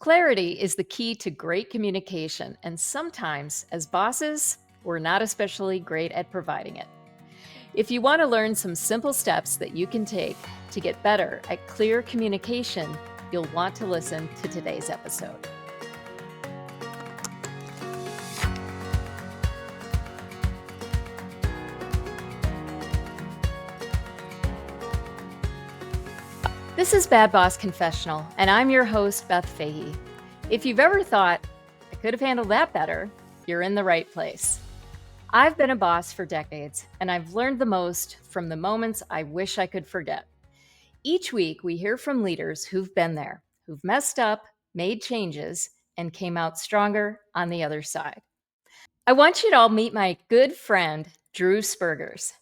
Clarity is the key to great communication, and sometimes, as bosses, we're not especially great at providing it. If you want to learn some simple steps that you can take to get better at clear communication, you'll want to listen to today's episode. This is Bad Boss Confessional, and I'm your host, Beth Fahey. If you've ever thought, I could have handled that better, you're in the right place. I've been a boss for decades, and I've learned the most from the moments I wish I could forget. Each week, we hear from leaders who've been there, who've messed up, made changes, and came out stronger on the other side. I want you to all meet my good friend, Drew Spurgers.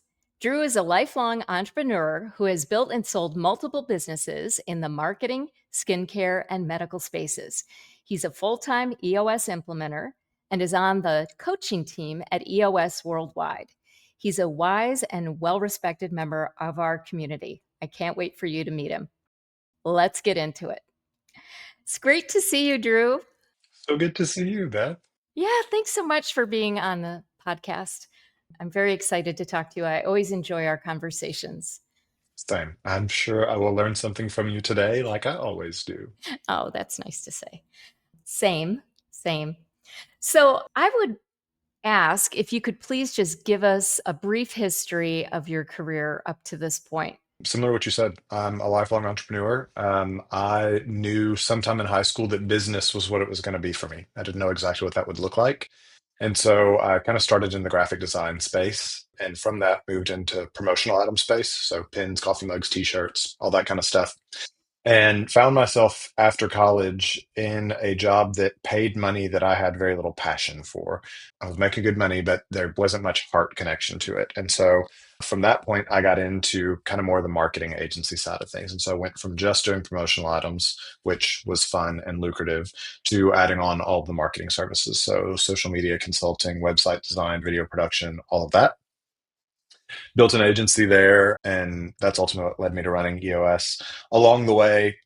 Drew is a lifelong entrepreneur who has built and sold multiple businesses in the marketing, skincare, and medical spaces. He's a full-time EOS implementer and is on the coaching team at EOS Worldwide. He's a wise and well-respected member of our community. I can't wait for you to meet him. Let's get into it. It's great to see you, Drew. So good to see you, Beth. Yeah, thanks so much for being on the podcast. I'm very excited to talk to you. I always enjoy our conversations. Same. I'm sure I will learn something from you today, like I always do. Oh, that's nice to say. Same, same. So I would ask if you could please just give us a brief history of your career up to this point. Similar to what you said, I'm a lifelong entrepreneur. I knew sometime in high school that business was what it was going to be for me. I didn't know exactly what that would look like. And so I kind of started in the graphic design space. And from that, moved into promotional item space. So pins, coffee mugs, t-shirts, all that kind of stuff. And found myself after college in a job that paid money that I had very little passion for. I was making good money, but there wasn't much heart connection to it. And so from that point, I got into kind of more of the marketing agency side of things. And so I went from just doing promotional items, which was fun and lucrative, to adding on all of the marketing services. So social media consulting, website design, video production, all of that. Built an agency there, and that's ultimately what led me to running EOS. Along the way,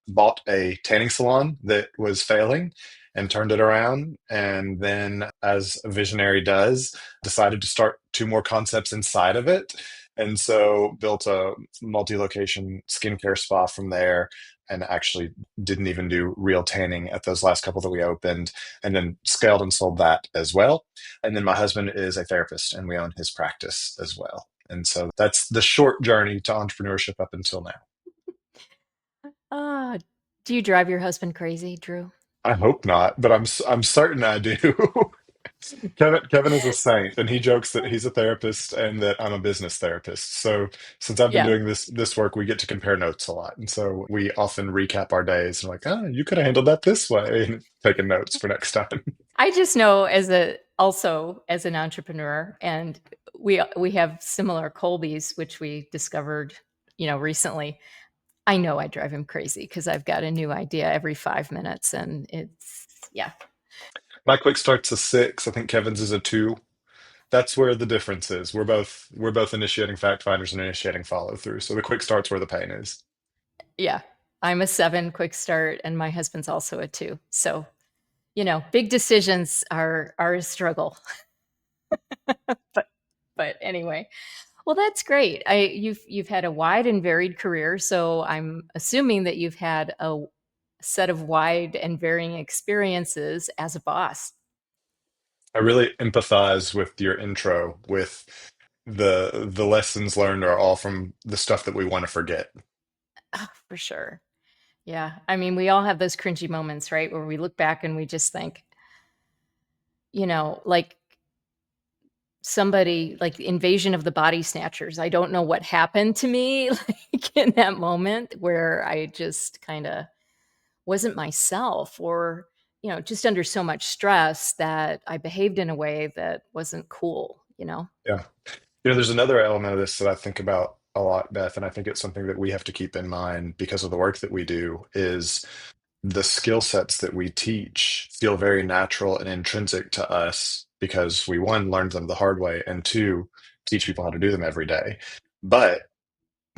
bought a tanning salon that was failing and turned it around. And then, as a visionary does, decided to start two more concepts inside of it. And so built a multi-location skincare spa from there, and actually didn't even do real tanning at those last couple that we opened, and then scaled and sold that as well. And then my husband is a therapist, and we own his practice as well. And so that's the short journey to entrepreneurship up until now. Uh, do you drive your husband crazy, Drew? I hope not, but I'm certain I do. Kevin is a saint, and he jokes that he's a therapist and that I'm a business therapist. So since I've been Yeah. doing this work, we get to compare notes a lot, and so we often recap our days and like, oh, you could have handled that this way, and taking notes for next time. I just know also as an entrepreneur, and we have similar Colbys, which we discovered, recently. I know I drive him crazy because I've got a new idea every 5 minutes, and yeah. My quick start's a 6. I think Kevin's is a 2. That's where the difference is. We're both initiating fact finders and initiating follow through. So the quick start's where the pain is. Yeah. I'm a 7 quick start, and my husband's also a 2. So, big decisions are a struggle. But anyway. Well, that's great. You've had a wide and varied career, so I'm assuming that you've had a set of wide and varying experiences as a boss. I really empathize with your intro with the lessons learned are all from the stuff that we want to forget. Oh, for sure. Yeah. I mean, we all have those cringy moments, right? Where we look back and we just think, like somebody like the invasion of the body snatchers. I don't know what happened to me like in that moment where I just kind of wasn't myself, or just under so much stress that I behaved in a way that wasn't cool. Yeah. There's another element of this that I think about a lot, Beth, and I think it's something that we have to keep in mind because of the work that we do is the skill sets that we teach feel very natural and intrinsic to us because we, one, learned them the hard way, and two, teach people how to do them every day. But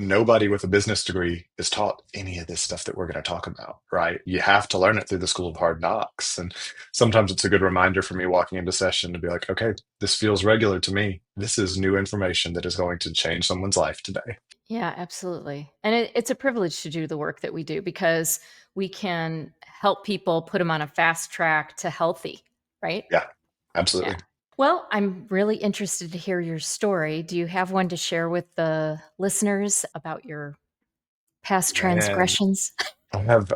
nobody with a business degree is taught any of this stuff that we're going to talk about, right? You have to learn it through the school of hard knocks. And sometimes it's a good reminder for me walking into session to be like, okay, this feels regular to me. This is new information that is going to change someone's life today. Yeah, absolutely. And it's a privilege to do the work that we do because we can help people put them on a fast track to healthy, right? Yeah, Yeah. absolutely. Well, I'm really interested to hear your story. Do you have one to share with the listeners about your past Man, transgressions? I have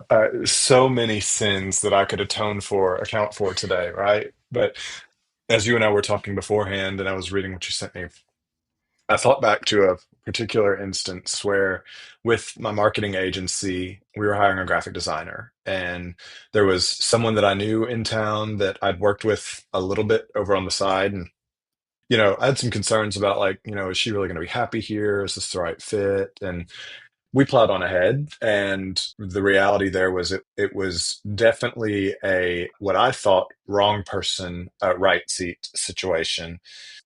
so many sins that I could account for today, right? But as you and I were talking beforehand, and I was reading what you sent me, I thought back to a particular instance where, with my marketing agency, we were hiring a graphic designer, and there was someone that I knew in town that I'd worked with a little bit over on the side. And, I had some concerns about, like, is she really going to be happy here? Is this the right fit? And we plowed on ahead, and the reality there was it was definitely a what I thought wrong person, right seat situation.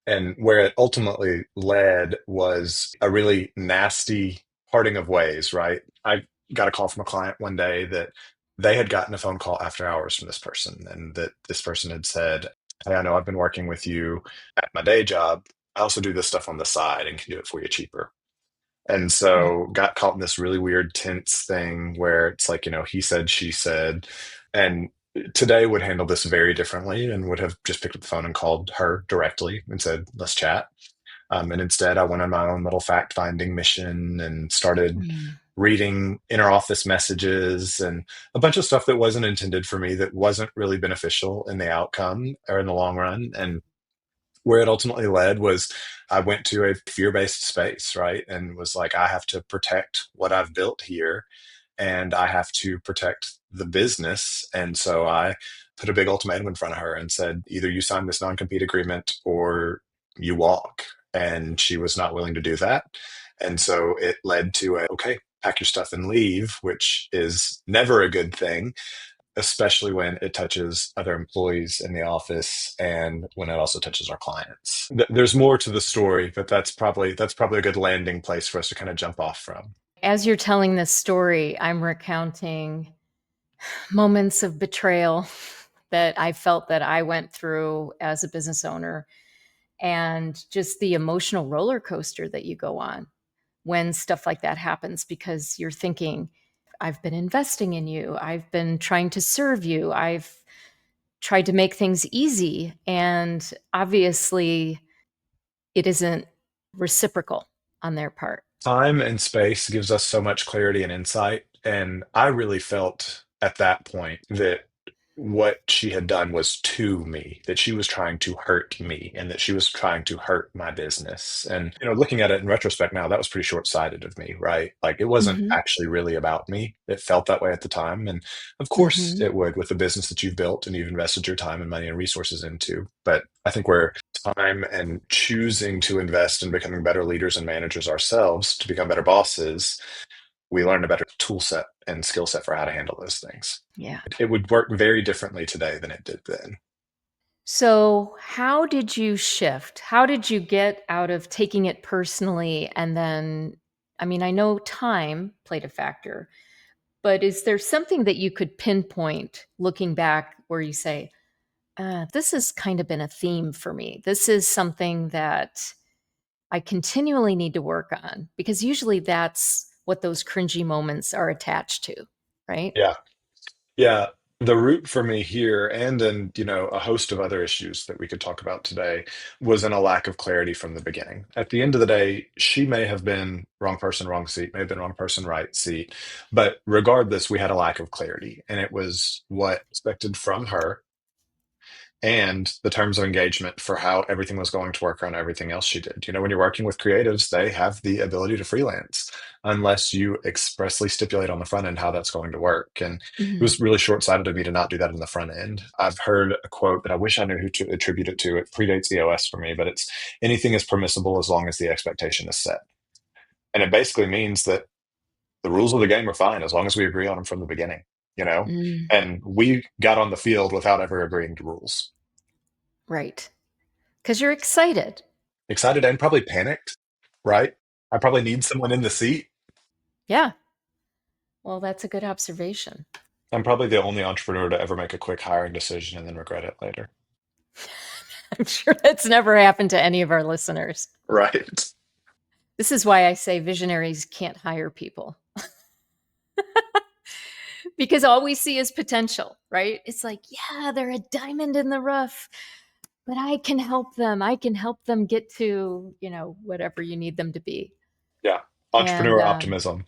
And where it ultimately led was a really nasty parting of ways, right? I got a call from a client one day that they had gotten a phone call after hours from this person, and that this person had said, "Hey, I know I've been working with you at my day job. I also do this stuff on the side and can do it for you cheaper." And Mm. so got caught in this really weird, tense thing where it's like, he said, she said. And today would handle this very differently and would have just picked up the phone and called her directly and said, let's chat. And instead, I went on my own little fact finding mission and started Mm. reading inner office messages and a bunch of stuff that wasn't intended for me, that wasn't really beneficial in the outcome or in the long run. And where it ultimately led was I went to a fear based space, right? And was like, I have to protect what I've built here, and I have to protect the business. And so I put a big ultimatum in front of her and said, either you sign this non compete agreement or you walk. And she was not willing to do that. And so it led to okay, pack your stuff and leave, which is never a good thing, especially when it touches other employees in the office and when it also touches our clients. There's more to the story, but that's probably a good landing place for us to kind of jump off from. As you're telling this story, I'm recounting moments of betrayal that I felt that I went through as a business owner and just the emotional roller coaster that you go on when stuff like that happens because you're thinking, I've been investing in you, I've been trying to serve you, I've tried to make things easy. And obviously, it isn't reciprocal on their part. Time and space gives us so much clarity and insight. And I really felt at that point that what she had done was to me, that she was trying to hurt me and that she was trying to hurt my business. And, looking at it in retrospect now, that was pretty short sighted of me, right? Like, it wasn't Hmm. actually really about me. It felt that way at the time. And of course Hmm. it would, with the business that you've built and you've invested your time and money and resources into. But I think where time and choosing to invest in becoming better leaders and managers ourselves to become better bosses, we learn a better tool set and skill set for how to handle those things. Yeah. It would work very differently today than it did then. So, how did you shift? How did you get out of taking it personally? And then, I mean, I know time played a factor, but is there something that you could pinpoint looking back where you say, this has kind of been a theme for me? This is something that I continually need to work on because usually that's what those cringy moments are attached to, right? Yeah. Yeah. The root for me here, and in, a host of other issues that we could talk about today, was in a lack of clarity from the beginning. At the end of the day, she may have been wrong person, wrong seat, may have been wrong person, right seat. But regardless, we had a lack of clarity. And it was what expected from her and the terms of engagement for how everything was going to work around everything else she did. When you're working with creatives, they have the ability to freelance unless you expressly stipulate on the front end how that's going to work. And it Mhm. was really short sighted of me to not do that in the front end. I've heard a quote that I wish I knew who to attribute it to. It predates EOS for me, but it's anything is permissible as long as the expectation is set. And it basically means that the rules of the game are fine as long as we agree on them from the beginning, you know? Mm, And we got on the field without ever agreeing to rules. right. Because you're excited. Excited and probably panicked, right? I probably need someone in the seat. Yeah. Well, that's a good observation. I'm probably the only entrepreneur to ever make a quick hiring decision and then regret it later. I'm sure that's never happened to any of our listeners. Right. This is why I say visionaries can't hire people because all we see is potential, right? It's like, yeah, they're a diamond in the rough, but I can help them. I can help them get to, whatever you need them to be. Yeah. And Entrepreneur optimism.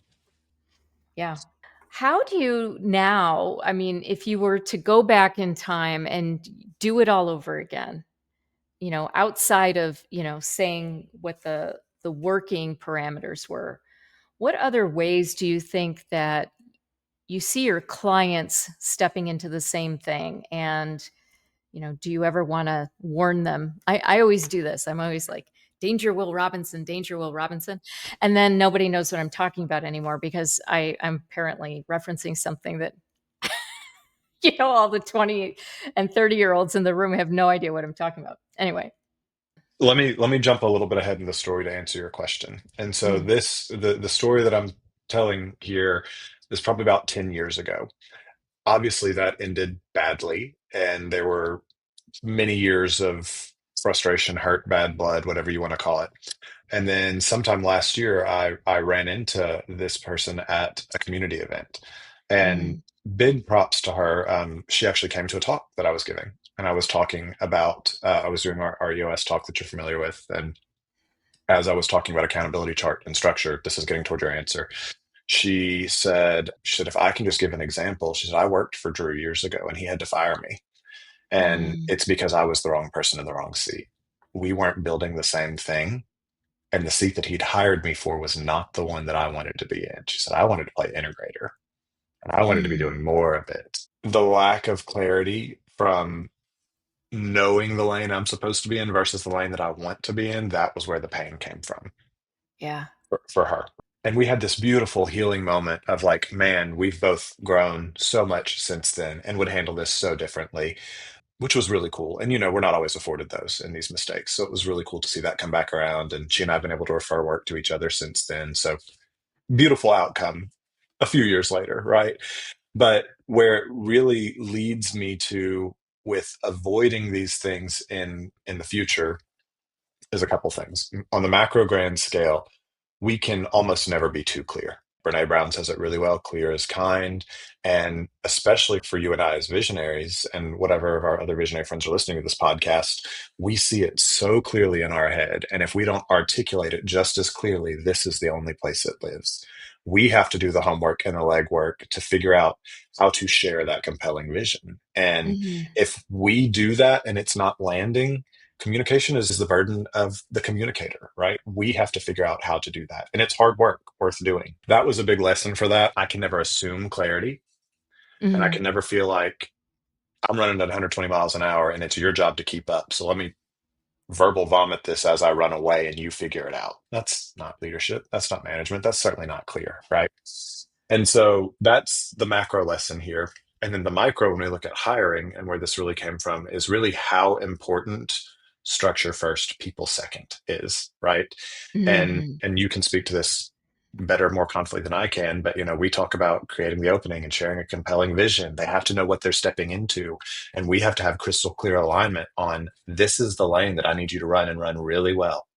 yeah. How do you now, I mean, if you were to go back in time and do it all over again, outside of, saying what the working parameters were, what other ways do you think that you see your clients stepping into the same thing? And, do you ever want to warn them? I always do this. I'm always like, danger, Will Robinson, danger, Will Robinson. And then nobody knows what I'm talking about anymore because I'm apparently referencing something that, all the 20 and 30-year-olds in the room have no idea what I'm talking about. Anyway. Let me jump a little bit ahead in the story to answer your question. And so Mm, the story that I'm telling here is probably about 10 years ago. Obviously that ended badly, and there were many years of frustration, hurt, bad blood, whatever you want to call it. And then sometime last year, I ran into this person at a community event, and mm, big props to her. She actually came to a talk that I was giving, and I was talking about I was doing our EOS talk that you're familiar with, and as I was talking about accountability chart and structure, this is getting toward your answer. She said, if I can just give an example, she said, I worked for Drew years ago and he had to fire me. And mm, it's because I was the wrong person in the wrong seat. We weren't building the same thing. And the seat that he'd hired me for was not the one that I wanted to be in. She said, I wanted to play integrator and I wanted to be mm. doing more of it. The lack of clarity from knowing the lane I'm supposed to be in versus the lane that I want to be in, that was where the pain came from Yeah. for her. And we had this beautiful healing moment of like, man, we've both grown so much since then and would handle this so differently, which was really cool. And, we're not always afforded those and these mistakes. So it was really cool to see that come back around. And she and I have been able to refer work to each other since then. So beautiful outcome a few years later, right? But where it really leads me to with avoiding these things in the future is a couple things. On the macro grand scale, we can almost never be too clear. Brene Brown says it really well, clear is kind. And especially for you and I as visionaries, and whatever of our other visionary friends are listening to this podcast, we see it so clearly in our head. And if we don't articulate it just as clearly, this is the only place it lives. We have to do the homework and the legwork to figure out how to share that compelling vision. And Mhm. if we do that and it's not landing, communication is the burden of the communicator, right? We have to figure out how to do that. And it's hard work worth doing. That was a big lesson for that. I can never assume clarity, and I Mhm. can never feel like I'm running at 120 miles an hour and it's your job to keep up. So let me verbal vomit this as I run away and you figure it out. That's not leadership. That's not management. That's certainly not clear, right? And so that's the macro lesson here. And then the micro, when we look at hiring and where this really came from, is really how important structure first, people second is, right? Mhm. And you can speak to this better, more confidently than I can, but we talk about creating the opening and sharing a compelling vision. They have to know what they're stepping into. And we have to have crystal clear alignment on this is the lane that I need you to run and run really well.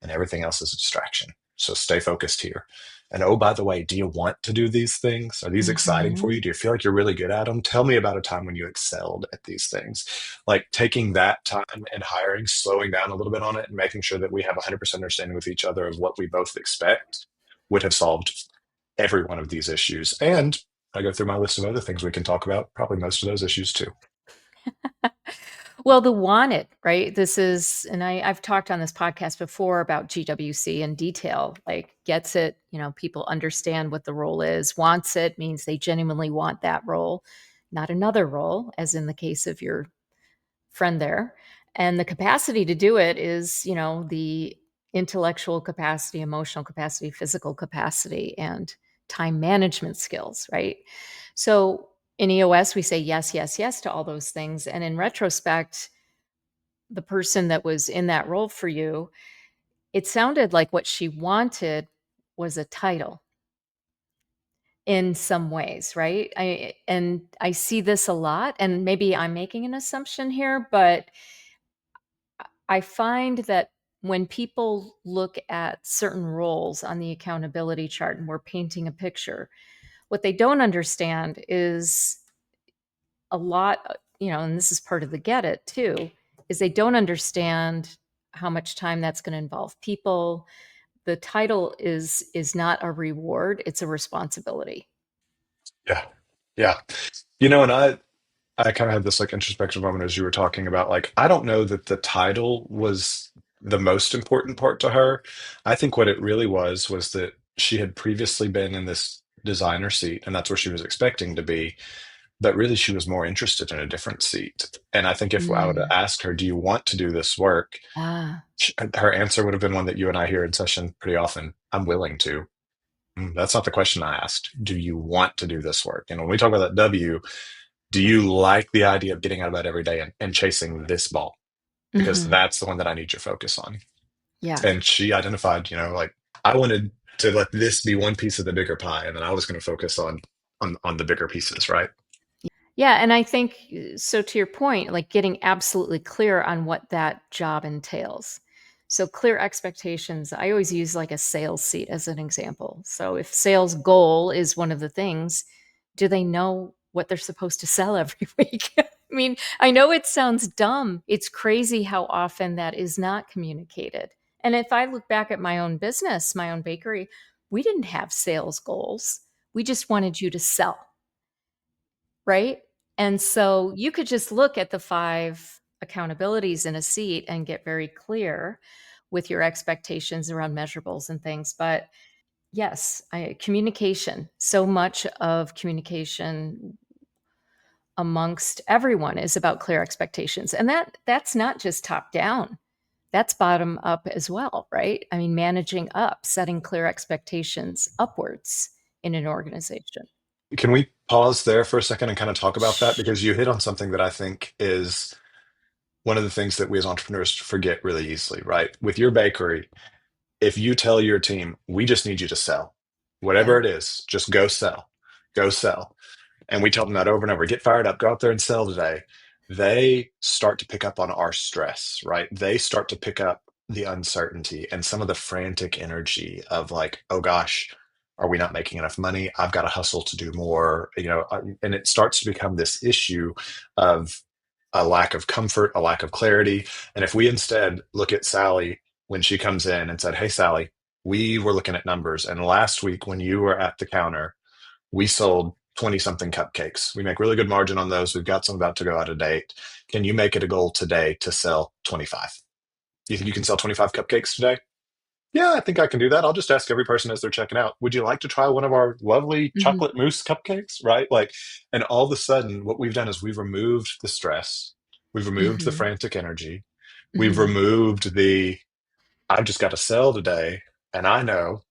And everything else is a distraction. So stay focused here. And oh, by the way, do you want to do these things? Are these exciting for you? Mhm. Do you feel like you're really good at them? Tell me about a time when you excelled at these things. Like taking that time and hiring, slowing down a little bit on it, and making sure that we have 100% understanding with each other of what we both expect would have solved every one of these issues. And I go through my list of other things we can talk about, probably most of those issues too. Well, the want it, right? This is, and I've talked on this podcast before about GWC in detail, like gets it, people understand what the role is. Wants it means they genuinely want that role, not another role, as in the case of your friend there. And the capacity to do it is, the intellectual capacity, emotional capacity, physical capacity, and time management skills, right? So in EOS, we say yes, yes, yes to all those things. And in retrospect, the person that was in that role for you, It sounded like what she wanted was a title in some ways, right? I see this a lot, and maybe I'm making an assumption here, but I find that when people look at certain roles on the accountability chart and we're painting a picture, what they don't understand is a lot, and this is part of the get it too, is they don't understand how much time that's going to involve people. The title is not a reward, it's a responsibility. Yeah. Yeah. And I kind of had this like introspective moment as you were talking about, like, I don't know that the title was the most important part to her. I think what it really was that she had previously been in this designer seat, and that's where she was expecting to be. But really, she was more interested in a different seat. And I think if I would have Mm. asked her, "Do you want to do this work?" Ah. Her answer would have been one that you and I hear in session pretty often: "I'm willing to." That's not the question I asked. Do you want to do this work? And when we talk about that W, do you like the idea of getting out of bed every day and chasing this ball? Because Hmm. that's the one that I need your focus on. Yeah. And she identified, like, I wanted to let this be one piece of the bigger pie, and then I was going to focus on the bigger pieces, right? Yeah, and I think so to your point, like getting absolutely clear on what that job entails. So clear expectations. I always use like a sales seat as an example. So if sales goal is one of the things, do they know what they're supposed to sell every week? I mean, I know it sounds dumb. It's crazy how often that is not communicated. And if I look back at my own business, my own bakery, we didn't have sales goals. We just wanted you to sell, right? And so you could just look at the 5 accountabilities in a seat and get very clear with your expectations around measurables and things. But yes, communication, so much of communication amongst everyone is about clear expectations. And that's not just top down. That's bottom up as well, right? I mean, managing up, setting clear expectations upwards in an organization. Can we pause there for a second and kind of talk about that? Because you hit on something that I think is one of the things that we as entrepreneurs forget really easily, right? With your bakery, if you tell your team, we just need you to sell, Yeah. whatever it is, just go sell. And we tell them that over and over, get fired up, go out there and sell today. They start to pick up on our stress, right? They start to pick up the uncertainty and some of the frantic energy of like, oh gosh, are we not making enough money? I've got to hustle to do more, and it starts to become this issue of a lack of comfort, a lack of clarity. And if we instead look at Sally when she comes in and said, hey, Sally, we were looking at numbers. And last week when you were at the counter, we sold 20 something cupcakes. We make really good margin on those. We've got some about to go out of date. Can you make it a goal today to sell 25? You think you can sell 25 cupcakes today? Yeah, I think I can do that. I'll just ask every person as they're checking out, would you like to try one of our lovely Hmm. chocolate mousse cupcakes? Right? Like, and all of a sudden, what we've done is we've removed the stress, we've removed the Hmm. frantic energy, we've Hmm. removed the I've just got to sell today. And I know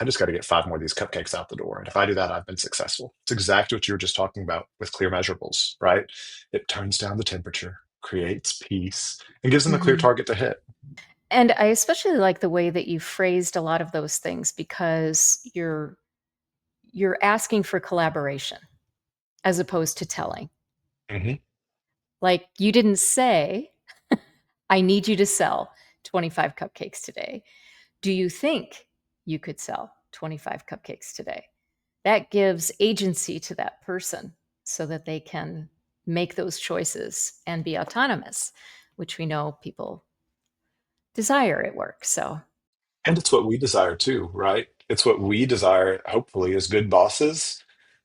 I just got to get 5 more of these cupcakes out the door. And if I do that, I've been successful. It's exactly what you were just talking about with clear measurables, right? It turns down the temperature, creates peace, and gives them a clear Hmm. target to hit. And I especially like the way that you phrased a lot of those things because you're asking for collaboration as opposed to telling. Hmm. Like you didn't say, I need you to sell 25 cupcakes today. Do you think you could sell 25 cupcakes today? That gives agency to that person so that they can make those choices and be autonomous, which we know people desire at work. So, And it's what we desire too, right? It's what we desire, hopefully, as good bosses,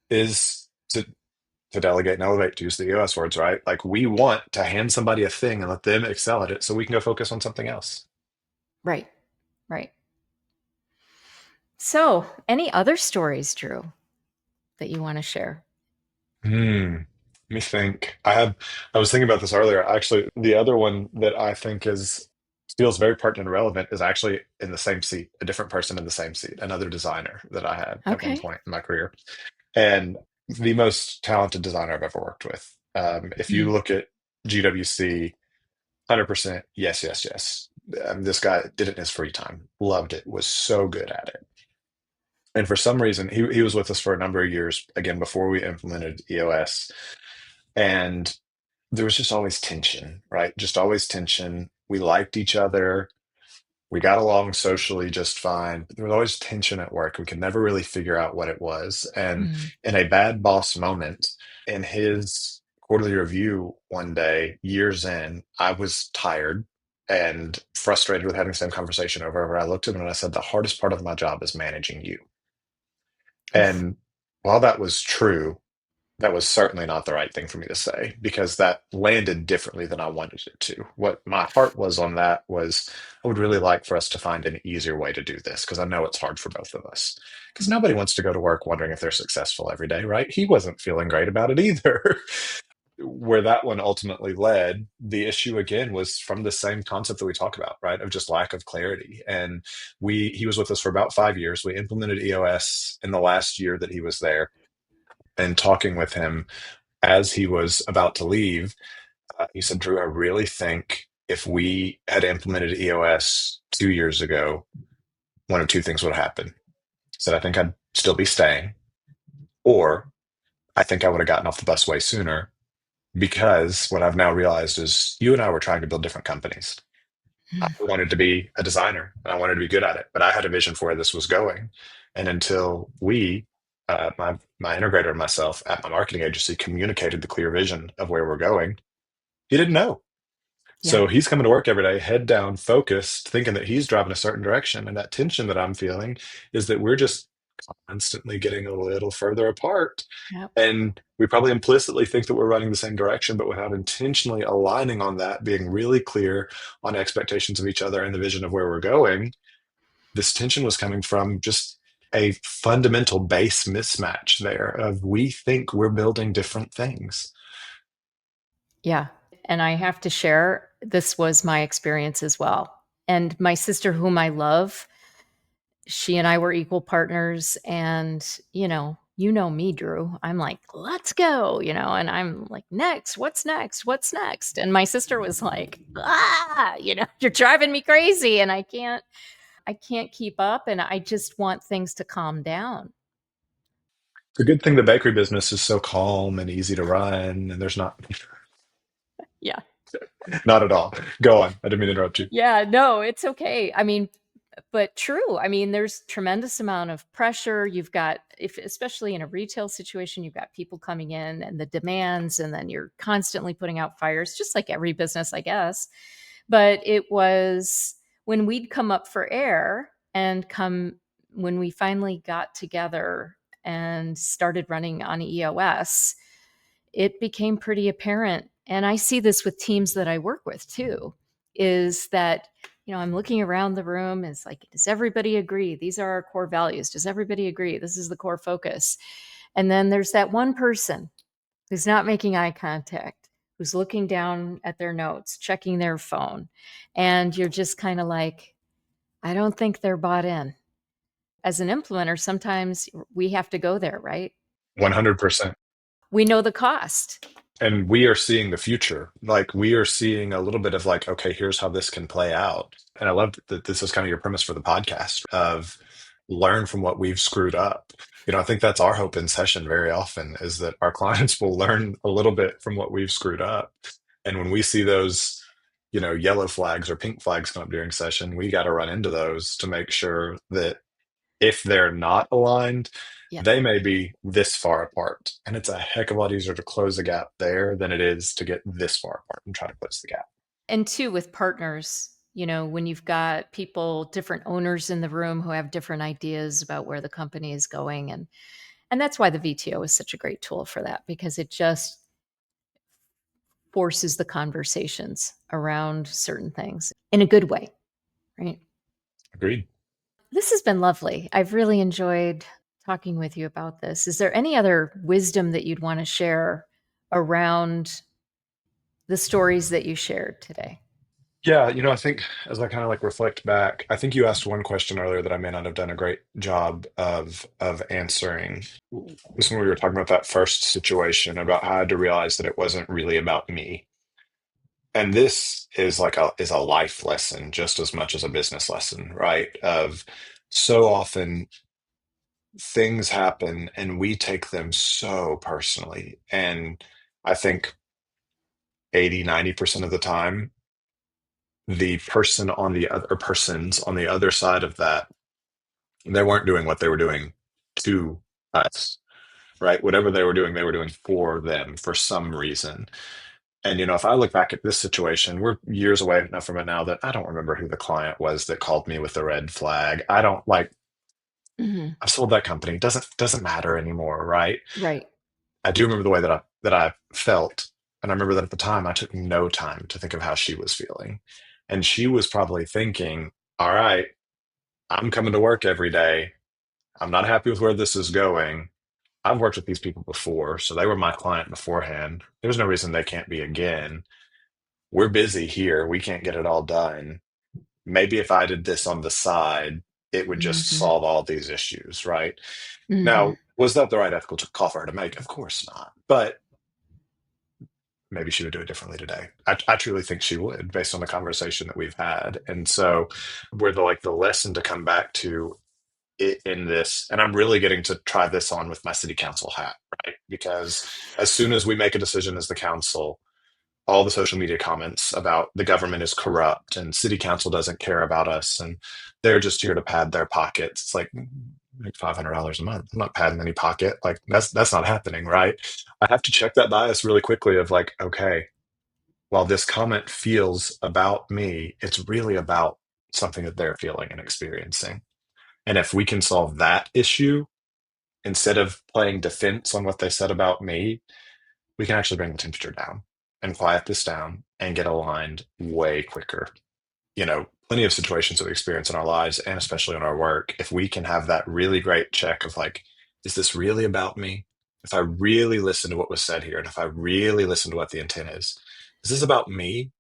is to delegate and elevate, to use the EOS words, right? Like we want to hand somebody a thing and let them excel at it so we can go focus on something else. right, right. So, any other stories, Drew, that you want to share? Let me think. I was thinking about this earlier. Actually, the other one that I think is feels very pertinent and relevant is actually in the same seat, a different person in the same seat, another designer that I had at one Okay. point in my career, and the most talented designer I've ever worked with. If you Mm. look at GWC, 100% yes, yes, yes. This guy did it in his free time, loved it, was so good at it. And for some reason, he was with us for a number of years, again, before we implemented EOS. And there was just always tension, right? Just always tension. We liked each other. We got along socially just fine, but there was always tension at work. We could never really figure out what it was. And Mm. in a bad boss moment, in his quarterly review one day, years in, I was tired and frustrated with having the same conversation over and over. I looked at him and I said, "The hardest part of my job is managing you." Oof. And while that was true, that was certainly not the right thing for me to say because that landed differently than I wanted it to. What my heart was on that was I would really like for us to find an easier way to do this because I know it's hard for both of us. Because nobody wants to go to work wondering if they're successful every day, right? He wasn't feeling great about it either. Where that one ultimately led, the issue again was from the same concept that we talk about, right? Of just lack of clarity. And he was with us for about 5 years. We implemented EOS in the last year that he was there. And talking with him as he was about to leave, he said, "Drew, I really think if we had implemented EOS 2 years ago, one of two things would happen." He said, "I think I'd still be staying, or I think I would have gotten off the bus way sooner because what I've now realized is you and I were trying to build different companies. I Mm. wanted to be a designer and I wanted to be good at it, but I had a vision for where this was going. And until my integrator and myself at my marketing agency communicated the clear vision of where we're going, he didn't know." Yeah. So he's coming to work every day, head down, focused, thinking that he's driving a certain direction. And that tension that I'm feeling is that we're just constantly getting a little further apart. Yep. And we probably implicitly think that we're running the same direction, but without intentionally aligning on that, being really clear on expectations of each other and the vision of where we're going, this tension was coming from just a fundamental base mismatch there of we think we're building different things. Yeah. And I have to share, this was my experience as well. And my sister, whom I love, she and I were equal partners. And, you know me, Drew. I'm like, let's go, and I'm like, next, what's next? What's next? And my sister was like, you're driving me crazy. And I can't keep up. And I just want things to calm down. It's a good thing the bakery business is so calm and easy to run, and there's not Yeah. not at all. Go on. I didn't mean to interrupt you. Yeah. No, it's okay. I mean, but true. I mean, there's tremendous amount of pressure. You've got, if especially in a retail situation, you've got people coming in and the demands, and then you're constantly putting out fires, just like every business, I guess. But it was when we'd come up for air and come when we finally got together and started running on EOS, it became pretty apparent. And I see this with teams that I work with too, is that, I'm looking around the room. And it's like, does everybody agree? These are our core values. Does everybody agree? This is the core focus. And then there's that one person who's not making eye contact, who's looking down at their notes, checking their phone. And you're just kind of like, I don't think they're bought in. As an implementer, sometimes we have to go there, right? 100%. We know the cost. And we are seeing the future. Like we are seeing a little bit of like, okay, here's how this can play out. And I love that this is kind of your premise for the podcast of learn from what we've screwed up. I think that's our hope in session very often is that our clients will learn a little bit from what we've screwed up. And when we see those, yellow flags or pink flags come up during session, we got to run into those to make sure that if they're not aligned, Yeah. they may be this far apart. And it's a heck of a lot easier to close the gap there than it is to get this far apart and try to close the gap. And two, with partners, when you've got people, different owners in the room who have different ideas about where the company is going. And that's why the VTO is such a great tool for that, because it just forces the conversations around certain things in a good way, right? Agreed. This has been lovely. I've really enjoyed talking with you about this. Is there any other wisdom that you'd want to share around the stories that you shared today? Yeah, I think as I kind of like reflect back, I think you asked one question earlier that I may not have done a great job of answering. This when we were talking about that first situation about how I had to realize that it wasn't really about me. And this is like a life lesson just as much as a business lesson, right? Of so often things happen and we take them so personally. And I think 80, 90% of the time, the person on the other or persons on the other side of that, they weren't doing what they were doing to us, right? Whatever they were doing for them for some reason. And if I look back at this situation, we're years away enough from it now that I don't remember who the client was that called me with the red flag. I don't like Hmm. I've sold that company. Doesn't matter anymore, right? Right. I do remember the way that I felt. And I remember that at the time I took no time to think of how she was feeling. And she was probably thinking, all right, I'm coming to work every day. I'm not happy with where this is going. I've worked with these people before, so they were my client beforehand. There's no reason they can't be again. We're busy here. We can't get it all done. Maybe if I did this on the side, it would just Hmm. solve all these issues, right? Hmm. Now, was that the right ethical call for her to make? Of course not. But maybe she would do it differently today. I truly think she would, based on the conversation that we've had. And so, where the lesson to come back to it in this, and I'm really getting to try this on with my city council hat, right? Because as soon as we make a decision as the council, all the social media comments about the government is corrupt and city council doesn't care about us and they're just here to pad their pockets. It's like $500 a month. I'm not padding any pocket. Like that's not happening, right? I have to check that bias really quickly of like, okay, while this comment feels about me, it's really about something that they're feeling and experiencing. And if we can solve that issue instead of playing defense on what they said about me, we can actually bring the temperature down and quiet this down and get aligned way quicker. Plenty of situations that we experience in our lives and especially in our work. If we can have that really great check of like, is this really about me? If I really listen to what was said here, and if I really listen to what the intent is this about me?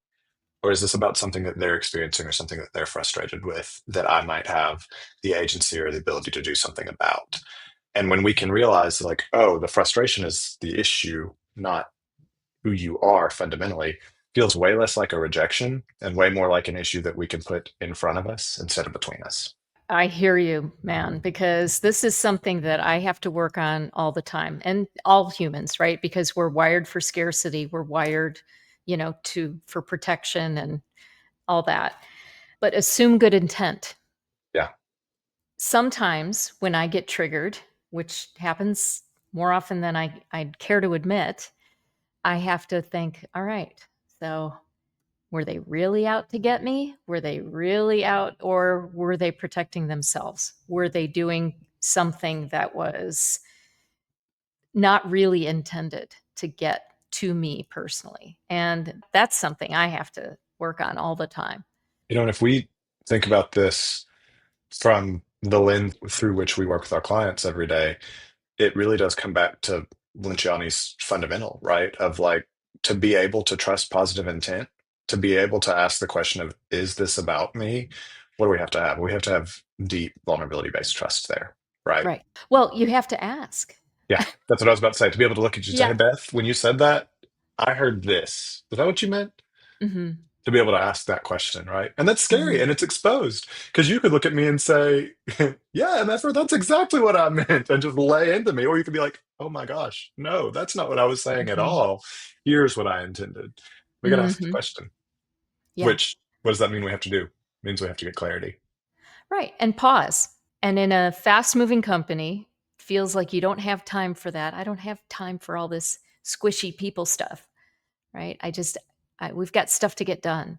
Or is this about something that they're experiencing or something that they're frustrated with that I might have the agency or the ability to do something about? And when we can realize, like, oh, the frustration is the issue, not who you are fundamentally, feels way less like a rejection and way more like an issue that we can put in front of us instead of between us. I hear you, man, because this is something that I have to work on all the time, and all humans, right? Because we're wired for scarcity, we're wired, to for protection and all that. But assume good intent. Yeah. Sometimes when I get triggered, which happens more often than I'd care to admit, I have to think, all right, so were they really out to get me? Were they really out, or were they protecting themselves? Were they doing something that was not really intended to get to me personally? And that's something I have to work on all the time. And if we think about this from the lens through which we work with our clients every day, it really does come back to Linciani's fundamental, right? Of like to be able to trust positive intent, to be able to ask the question of, is this about me? What do we have to have? We have to have deep vulnerability based trust there, right? Right. Well, you have to ask. Yeah, that's what I was about to say. To be able to look at you and say, hey, Yeah. Beth, when you said that, I heard this. Is that what you meant? Hmm. To be able to ask that question, right? And that's scary Hmm. and it's exposed because you could look at me and say, yeah, and that's exactly what I meant and just lay into me. Or you could be like, oh my gosh, no, that's not what I was saying at Hmm. all. Here's what I intended. We got to ask the Hmm. question, Yeah. which, what does that mean we have to do? It means we have to get clarity. Right. And pause. And in a fast moving company, feels like you don't have time for that. I don't have time for all this squishy people stuff. Right. We've got stuff to get done.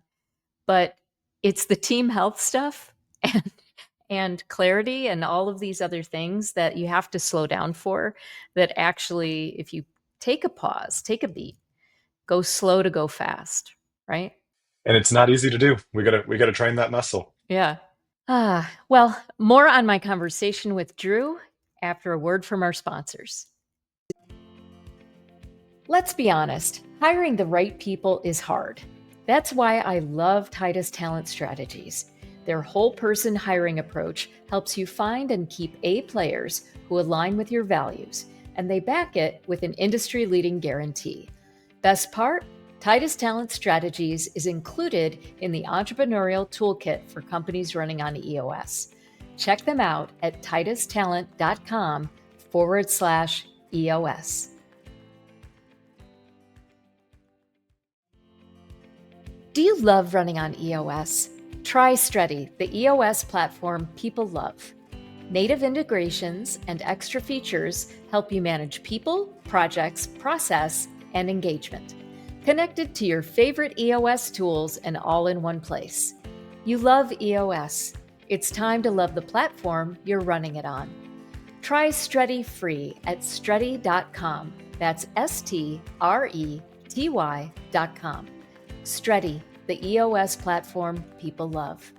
But it's the team health stuff and clarity and all of these other things that you have to slow down for, that actually, if you take a pause, take a beat, go slow to go fast, right? And it's not easy to do. We got to train that muscle. Yeah. Well, more on my conversation with Drew after a word from our sponsors. Let's be honest, hiring the right people is hard. That's why I love Titus Talent Strategies. Their whole person hiring approach helps you find and keep A players who align with your values, and they back it with an industry leading guarantee. Best part? Titus Talent Strategies is included in the Entrepreneurial Toolkit for companies running on EOS. Check them out at titustalent.com/EOS. Do you love running on EOS? Try Streti, the EOS platform people love. Native integrations and extra features help you manage people, projects, process, and engagement. Connected to your favorite EOS tools and all in one place. You love EOS. It's time to love the platform you're running it on. Try Streti free at streti.com. That's STRETY.com. Streti, the EOS platform people love.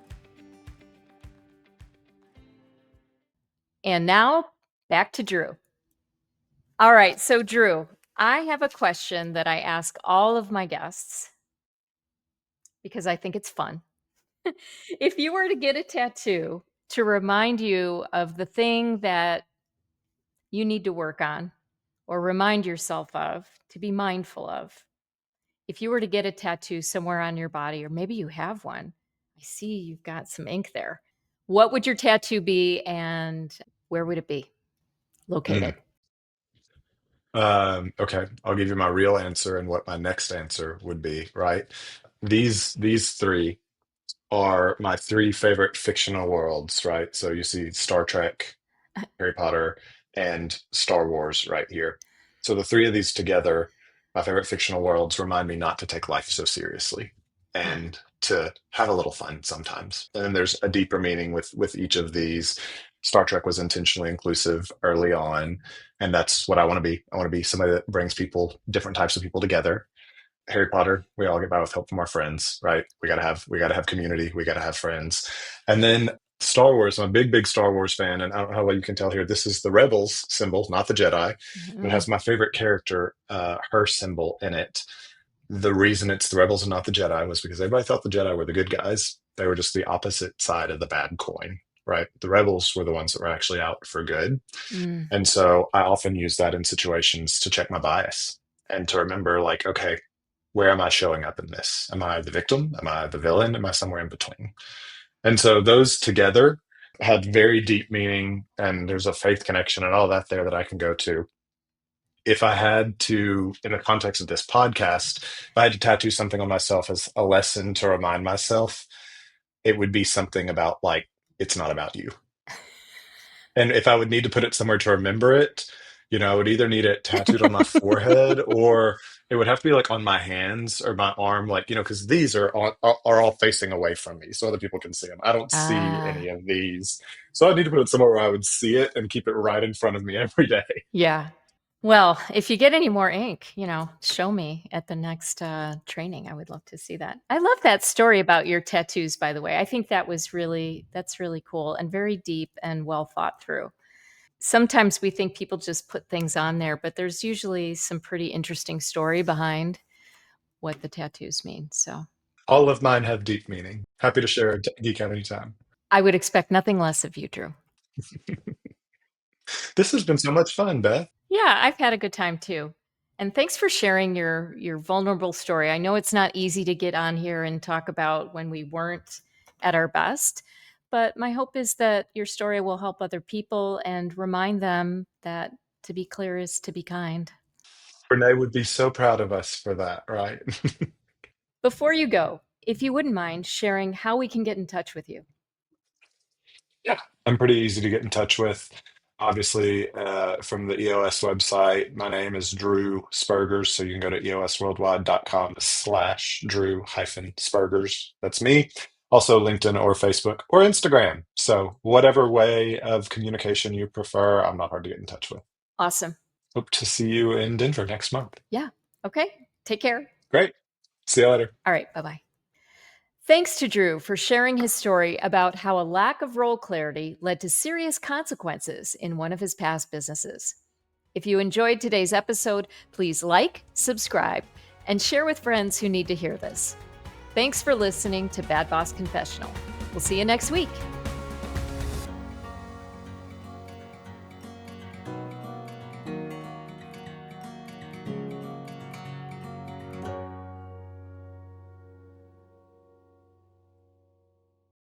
And now, back to Drew. All right, so Drew, I have a question that I ask all of my guests because I think it's fun. If you were to get a tattoo to remind you of the thing that you need to work on or remind yourself of, to be mindful of, if you were to get a tattoo somewhere on your body, or maybe you have one, I see you've got some ink there. What would your tattoo be and where would it be located? Okay, I'll give you my real answer and what my next answer would be, right? These three are my three favorite fictional worlds, right? So you see Star Trek, Harry Potter, and Star Wars right here. So the three of these together, my favorite fictional worlds, remind me not to take life so seriously and to have a little fun sometimes. And then there's a deeper meaning with each of these. Star Trek was intentionally inclusive early on, and that's what I want to be. I want to be somebody that brings people, different types of people together. Harry Potter, we all get by with help from our friends, right? We gotta have community, we gotta have friends. And then Star Wars, I'm a big Star Wars fan, and I don't know how well you can tell here. This is the Rebels symbol, not the Jedi. And it has my favorite character, her symbol in it. The reason it's the Rebels and not the Jedi was because everybody thought the Jedi were the good guys. They were just the opposite side of the bad coin, right? The Rebels were the ones that were actually out for good. And so I often use that in situations to check my bias and to remember, like, okay, where am I showing up in this? Am I the victim? Am I the villain? Am I somewhere in between? And so those together had very deep meaning, and there's a faith connection and all that there that I can go to. If I had to, in the context of this podcast, if I had to tattoo something on myself as a lesson to remind myself, it would be something about, like, it's not about you. And if I would need to put it somewhere to remember it, I would either need it tattooed on my forehead, or it would have to be like on my hands or my arm, like, because these are all facing away from me so other people can see them. I don't see any of these. So I need to put it somewhere where I would see it and keep it right in front of me every day. Yeah. Well, if you get any more ink, show me at the next training. I would love to see that. I love that story about your tattoos, by the way. I think that's really cool and very deep and well thought through. Sometimes we think people just put things on there, but there's usually some pretty interesting story behind what the tattoos mean. So All of mine have deep meaning. Happy to share, geek out anytime. I would expect nothing less of you, Drew. This has been so much fun, Beth. Yeah, I've had a good time too. And thanks for sharing your vulnerable story. I know it's not easy to get on here and talk about when we weren't at our best, but my hope is that your story will help other people and remind them that to be clear is to be kind. Renee would be so proud of us for that, right? Before you go, if you wouldn't mind sharing how we can get in touch with you. Yeah, I'm pretty easy to get in touch with. Obviously, from the EOS website, my name is Drew Spurgers, so you can go to eosworldwide.com/Drew-Spurgers. That's me. Also, LinkedIn or Facebook or Instagram. So, whatever way of communication you prefer, I'm not hard to get in touch with. Awesome. Hope to see you in Denver next month. Yeah. Okay. Take care. Great. See you later. All right. Bye-bye. Thanks to Drew for sharing his story about how a lack of role clarity led to serious consequences in one of his past businesses. If you enjoyed today's episode, please like, subscribe, and share with friends who need to hear this. Thanks for listening to Bad Boss Confessional. We'll see you next week.